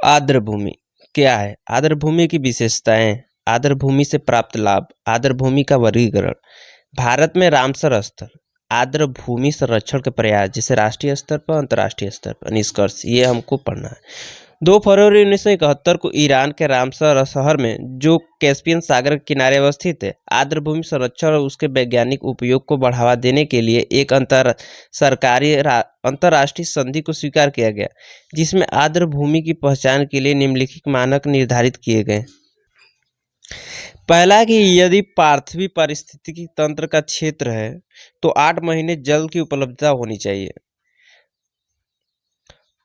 आर्द्र भूमि क्या है? आर्द्र भूमि की विशेषताएं, आर्द्र भूमि से प्राप्त लाभ, आर्द्र भूमि का वर्गीकरण। भारत में रामसर स्थल आर्द्र भूमि संरक्षण के प्रयास, जिसे राष्ट्रीय स्तर पर अंतर्राष्ट्रीय स्तर पर निष्कर्ष, ये हमको पढ़ना है। 2 फरवरी 1971 को ईरान के रामसर शहर में, जो कैस्पियन सागर के किनारे अवस्थित है, आर्द्र भूमि संरक्षण और उसके वैज्ञानिक उपयोग को बढ़ावा देने के लिए एक अंतर्राष्ट्रीय संधि को स्वीकार किया गया, जिसमें आर्द्र भूमि की पहचान के लिए निम्नलिखित मानक निर्धारित किए गए। पहला कि यदि पार्थिव पारिस्थितिकी तंत्र का क्षेत्र है तो 8 महीने जल की उपलब्धता होनी चाहिए।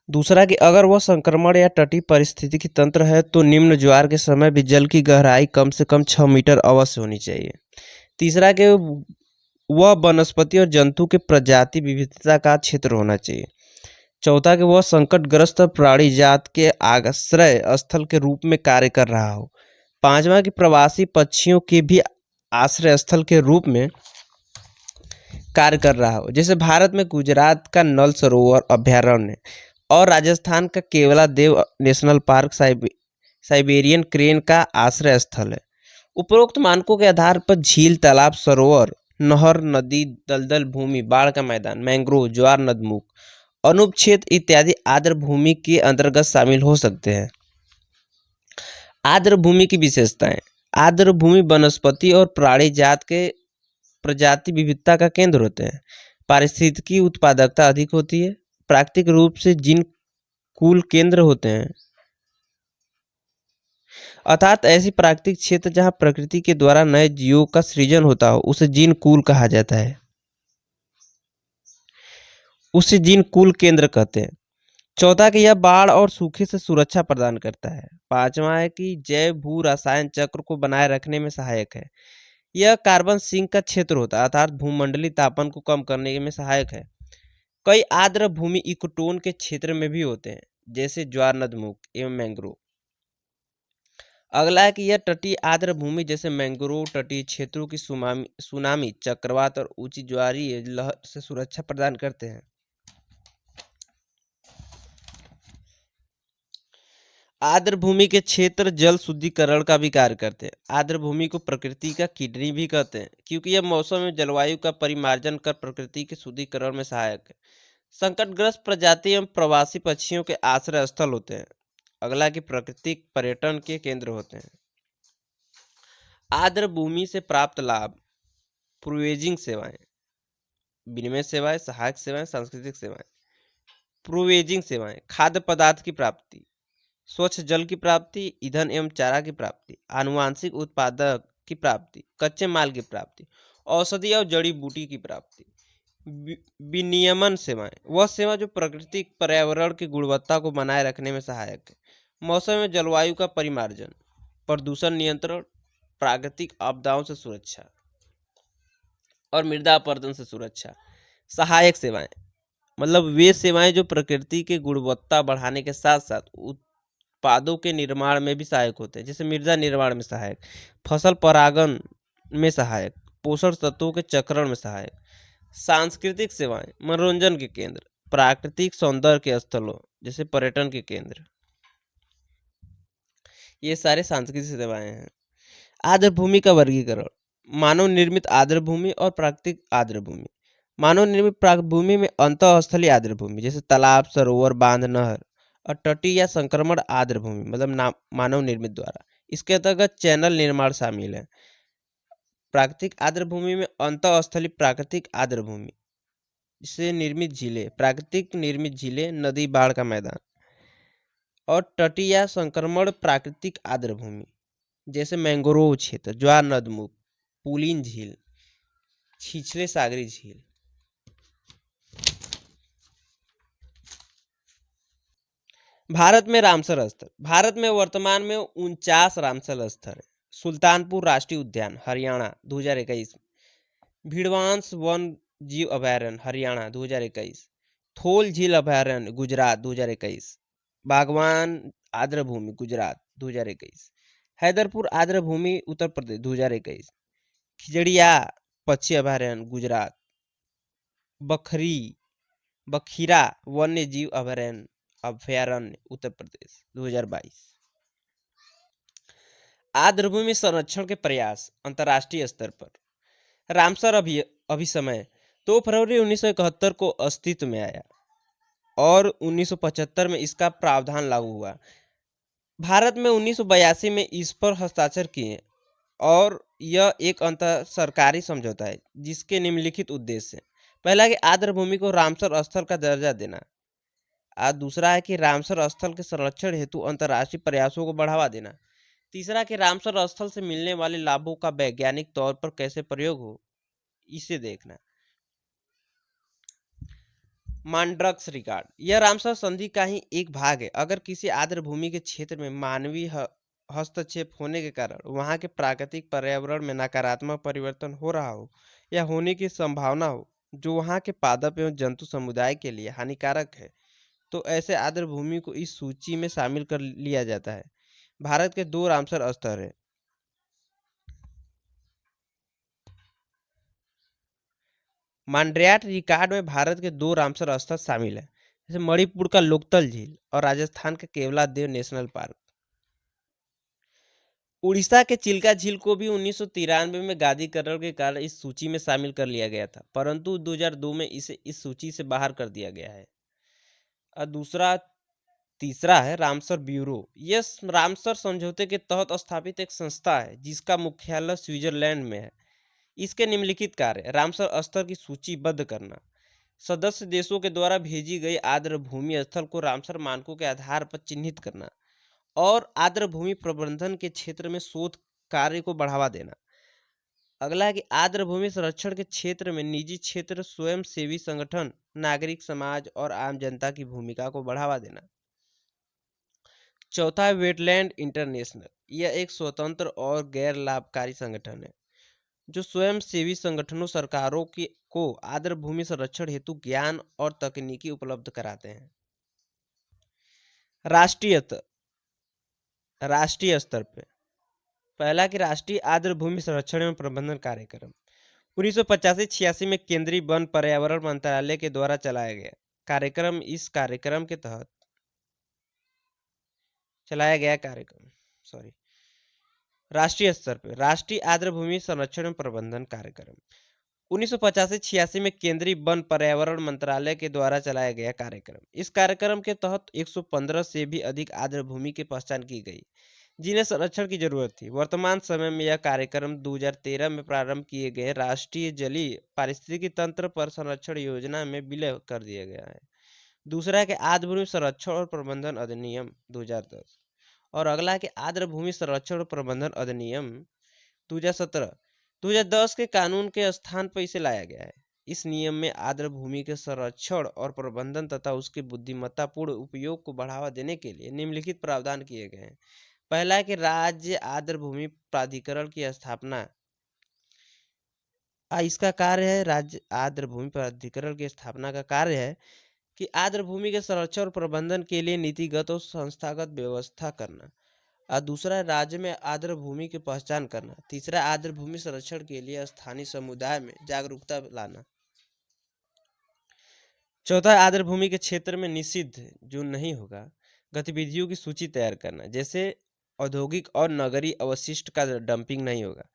दूसरा कि अगर वह संक्रमण या तटीय पारिस्थितिकी तंत्र है तो निम्न ज्वार के समय भी जल की गहराई कम से कम 6 मीटर अवश्य होनी चाहिए। तीसरा कि वह वनस्पति और जंतु के प्रजाति विविधता का क्षेत्र होना चाहिए। चौथा कि वह संकटग्रस्त प्राणी जात के आश्रय स्थल के रूप में कार्य कर रहा हो। पांचवा कि प्रवासी पक्षियों के भी आश्रय स्थल के रूप में कार्य कर रहा हो, जैसे भारत में गुजरात का नल सरोवर अभयारण्य और राजस्थान का Keoladeo national park Siberian crane का आश्रय स्थल है। उपरोक्त मानकों के आधार पर झील, तालाब, सरोवर, नहर, नदी, दलदल भूमि, बाढ़ का मैदान, मैंग्रोव, ज्वार नदमुख, अनुपक्षेत्र इत्यादि आर्द्र भूमि के अंतर्गत शामिल हो सकते हैं। आर्द्र भूमि की विशेषताएं, आर्द्र भूमि वनस्पति और प्राणी जात के प्रजाति विविधता का केंद्र होते हैं। पारिस्थितिकी उत्पादकता अधिक होती है। प्राकृतिक रूप से जिन कुल केंद्र होते हैं, अर्थात ऐसी प्राकृतिक क्षेत्र जहां प्रकृति के द्वारा नए जीवों का सृजन होता हो, उसे जीन कुल कहा जाता है, उसे जीन कुल केंद्र कहते हैं। चौथा कि यह बाढ़ और सूखे से सुरक्षा प्रदान करता है। पांचवा है कि जैव भू रसायन चक्र को बनाए रखने में सहायक है। यह कार्बन सिंक का क्षेत्र होता है, अर्थात भूमंडलीय तापमान को कम करने में सहायक है। कई आर्द्र भूमि इकोटोन के क्षेत्र में भी होते हैं, जैसे ज्वार नदमुख एवं मैंग्रोव। अगला है कि यह तटीय आर्द्र भूमि जैसे मैंग्रोव तटीय क्षेत्रों की सुनामी, चक्रवात और ऊंची ज्वारीय लहर से सुरक्षा प्रदान करते हैं। आर्द्र भूमि के क्षेत्र जल शुद्धिकरण का भी कार्य करते हैं। आर्द्र भूमि को प्रकृति का किडनी भी कहते हैं, क्योंकि यह मौसम एवं जलवायु का परिमार्जन कर प्रकृति के शुद्धिकरण में सहायक है। संकटग्रस्त प्रजाति एवं प्रवासी पक्षियों के आश्रय स्थल होते हैं। अगला कि प्राकृतिक पर्यटन के केंद्र होते हैं। आर्द्र भूमि से प्राप्त लाभ, प्रोवेजिंग सेवाएं, विनिमय सेवाएं, सहायक सेवाएं, सांस्कृतिक सेवाएं। प्रोवेजिंग सेवाएं, खाद्य पदार्थ की प्राप्ति, स्वच्छ जल की प्राप्ति, ईंधन एवं चारा की प्राप्ति, आनुवांशिक उत्पादक की प्राप्ति, कच्चे माल की प्राप्ति, औषधि और जड़ी बूटी की प्राप्ति। विनियमन सेवाएं, वह सेवा जो प्राकृतिक पर्यावरण की गुणवत्ता को बनाए रखने में सहायक है। मौसम में जलवायु का परिमार्जन, प्रदूषण नियंत्रण, प्राकृतिक आपदाओं से सुरक्षा और मृदा अपरदन से सुरक्षा। सहायक सेवाएं मतलब वे सेवाएं जो प्रकृति की गुणवत्ता बढ़ाने के साथ साथ उत्पादों के निर्माण में भी सहायक होते हैं, जैसे मृदा निर्माण में सहायक, फसल परागण में सहायक, पोषण तत्वों के चक्रण में सहायक। सांस्कृतिक सेवाएं, मनोरंजन के केंद्र, प्राकृतिक सौंदर्य के स्थलों जैसे पर्यटन के केंद्र, ये सारे सांस्कृतिक सेवाएं हैं। आर्द्र भूमि का वर्गीकरण, मानव निर्मित आर्द्र भूमि और प्राकृतिक आर्द्र भूमि। मानव निर्मित प्राकृतिक भूमि में अंतःस्थलीय आर्द्र भूमि जैसे तालाब, सरोवर, बांध, नहर और तटीय या संक्रमण आर्द्र भूमि मतलब मानव निर्मित द्वारा, इसके अंतर्गत चैनल निर्माण शामिल है। प्राकृतिक आर्द्र भूमि में अंतःस्थलीय प्राकृतिक आर्द्र भूमि से निर्मित झीलें, प्राकृतिक निर्मित झीलें, नदी, बाढ़ का मैदान और तटीय या संक्रमण प्राकृतिक आर्द्र भूमि जैसे मैंग्रोव क्षेत्र, ज्वार नदमुख, पुलिन झील, छिछले सागरी झील। भारत में रामसर स्थल, भारत में वर्तमान में 49 रामसर स्थल है। सुल्तानपुर राष्ट्रीय उद्यान हरियाणा 2021, भीड़वांस वन जीव अभयारण्य हरियाणा 2021, थोल झील अभयारण्य गुजरात 2021, बागवान आर्द्र भूमि गुजरात 2021, हैदरपुर आर्द्र भूमि उत्तर प्रदेश 2021, खिजड़िया पक्षी अभयारण्य गुजरात, बखीरा वन्य जीव अभयारण्य अभयारण्य उत्तर प्रदेश 2022। आर्द्रभूमि संरक्षण के प्रयास अंतर्राष्ट्रीय स्तर पर। रामसर अभिसमय 2 फरवरी 1971 को अस्तित्व में आया और 1975 में इसका प्रावधान लागू हुआ। भारत में 1982 में इस पर हस्ताक्षर किए और यह एक अंतर सरकारी समझौता है जिसके निम्नलिखित उद्देश्य हैं। पहला कि आर्द्रभूमि को रामसर स्थल का दर्जा देना। और दूसरा है कि रामसर स्थल के संरक्षण हेतु अंतर्राष्ट्रीय प्रयासों को बढ़ावा देना। तीसरा कि रामसर स्थल से मिलने वाले लाभों का वैज्ञानिक तौर पर कैसे प्रयोग हो इसे देखना। मांड्रक्स रिकॉर्ड यह रामसर संधि का ही एक भाग है। अगर किसी आर्द्रभूमि के क्षेत्र में मानवीय हस्तक्षेप होने के कारण वहां के प्राकृतिक पर्यावरण में नकारात्मक परिवर्तन हो रहा हो या होने की संभावना हो जो वहां के पादप एवं जंतु समुदाय के लिए हानिकारक है, तो ऐसे आर्द्रभूमि को इस सूची में शामिल कर लिया जाता है। भारत के 2 रामसर स्थल है। मांड्याट रिकॉर्ड में भारत के 2 रामसर स्थल शामिल है, जैसे मणिपुर का लोकतल झील और राजस्थान के केवलादेव नेशनल पार्क। उड़ीसा के चिल्का झील को भी 1993 में गादीकरण के कारण इस सूची में शामिल कर लिया गया था, परंतु 2002 में इसे इस सूची से बाहर कर दिया गया है। और तीसरा है रामसर ब्यूरो। यह रामसर समझौते के तहत स्थापित एक संस्था है जिसका मुख्यालय स्विट्जरलैंड में है। इसके निम्नलिखित कार्य: रामसर स्थल की सूचीबद्ध करना, सदस्य देशों के द्वारा भेजी गई आर्द्रभूमि स्थल को रामसर मानकों के आधार पर चिन्हित करना और आर्द्रभूमि प्रबंधन के क्षेत्र में शोध कार्य को बढ़ावा देना। अगला है कि आर्द्रभूमि संरक्षण के क्षेत्र में निजी क्षेत्र, स्वयं सेवी संगठन, नागरिक समाज और आम जनता की भूमिका को बढ़ावा देना। चौथा है वेटलैंड इंटरनेशनल। यह एक स्वतंत्र और गैर लाभकारी संगठन है जो स्वयं सेवी संगठनों, सरकारों को आर्द्रभूमि संरक्षण हेतु ज्ञान और तकनीकी उपलब्ध कराते हैं। राष्ट्रीय स्तर पे पहला कि राष्ट्रीय आर्द्रभूमि संरक्षण एवं प्रबंधन कार्यक्रम 1985-86 में केंद्रीय वन पर्यावरण मंत्रालय के द्वारा चलाया गया कार्यक्रम। इस कार्यक्रम के तहत चलाया गया कार्यक्रम सॉरी राष्ट्रीय स्तर पर राष्ट्रीय आर्द्रभूमि संरक्षण एवं प्रबंधन कार्यक्रम 1985-86 में केंद्रीय वन पर्यावरण मंत्रालय के द्वारा चलाया गया कार्यक्रम। इस कार्यक्रम के तहत 115 से भी अधिक आर्द्रभूमि की पहचान की गई जिन्हें संरक्षण की जरूरत थी। वर्तमान समय में यह कार्यक्रम 2013 में प्रारंभ किए गए राष्ट्रीय जलीय पारिस्थितिकी तंत्र पर संरक्षण योजना में विलय कर दिया गया है। दूसरा है कि आर्द्रभूमि संरक्षण और प्रबंधन अधिनियम 2010 और अगला है कि आर्द्रभूमि संरक्षण और प्रबंधन अधिनियम 2017 2010 के कानून के स्थान पर इसे लाया गया है। इस नियम में आर्द्रभूमि के संरक्षण और प्रबंधन तथा उसके बुद्धिमत्तापूर्ण उपयोग को बढ़ावा देने के लिए निम्नलिखित प्रावधान किए गए हैं। पहला है कि राज्य आर्द्रभूमि प्राधिकरण की स्थापना। इसका कार्य है, राज्य आर्द्रभूमि प्राधिकरण की स्थापना का कार्य है कि आर्द्रभूमि के संरक्षण और प्रबंधन के लिए नीतिगत और संस्थागत व्यवस्था करना। और दूसरा राज्य में आर्द्रभूमि की पहचान करना। तीसरा आर्द्रभूमि संरक्षण के लिए स्थानीय समुदाय में जागरूकता लाना। चौथा आर्द्रभूमि के क्षेत्र में निषिद्ध जो नहीं होगा गतिविधियों की सूची तैयार करना, जैसे औद्योगिक और नगरीय अवशिष्ट का डंपिंग नहीं होगा,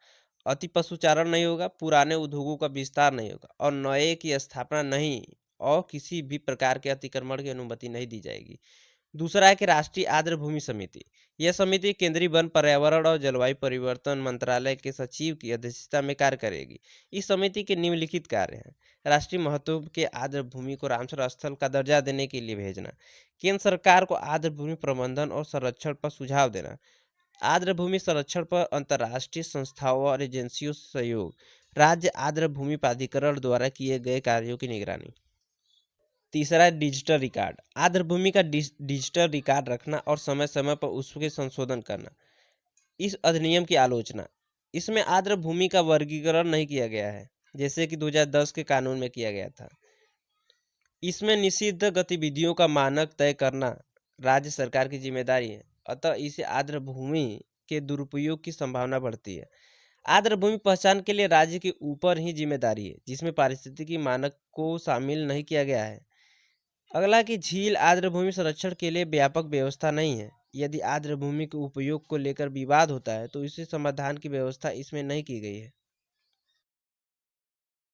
अति पशुचारण नहीं होगा, पुराने उद्योगों का विस्तार नहीं होगा और नए की स्थापना नहीं और किसी भी प्रकार के अतिक्रमण की अनुमति नहीं दी जाएगी। दूसरा है कि राष्ट्रीय आर्द्रभूमि समिति। यह समिति केंद्रीय वन, पर्यावरण और जलवायु परिवर्तन मंत्रालय के सचिव की अध्यक्षता में कार्य करेगी। इस समिति के निम्नलिखित कार्य हैं: राष्ट्रीय महत्व के आर्द्रभूमि को रामसर स्थल का दर्जा देने के लिए भेजना, केंद्र सरकार को आर्द्रभूमि प्रबंधन और संरक्षण पर सुझाव देना, आर्द्रभूमि संरक्षण पर अंतर्राष्ट्रीय संस्थाओं और एजेंसियों से सहयोग, राज्य आर्द्रभूमि प्राधिकरण द्वारा किए गए कार्यों की निगरानी। तीसरा डिजिटल रिकॉर्ड। आर्द्रभूमि का डिजिटल रिकॉर्ड रखना और समय समय पर उसके संशोधन करना। इस अधिनियम की आलोचना। इसमें आर्द्रभूमि का वर्गीकरण नहीं किया गया है जैसे कि 2010 के कानून में किया गया था। इसमें निषिद्ध गतिविधियों का मानक तय करना राज्य सरकार की जिम्मेदारी है, अतः इसे आर्द्रभूमि के दुरुपयोग की संभावना बढ़ती है। आर्द्रभूमि पहचान के लिए राज्य के ऊपर ही जिम्मेदारी है जिसमें पारिस्थितिकी मानक को शामिल नहीं किया गया है। अगला कि झील आर्द्र भूमि संरक्षण के लिए व्यापक व्यवस्था नहीं है। यदि आर्द्र भूमि के उपयोग को लेकर विवाद होता है तो इसी समाधान की व्यवस्था इसमें नहीं की गई है।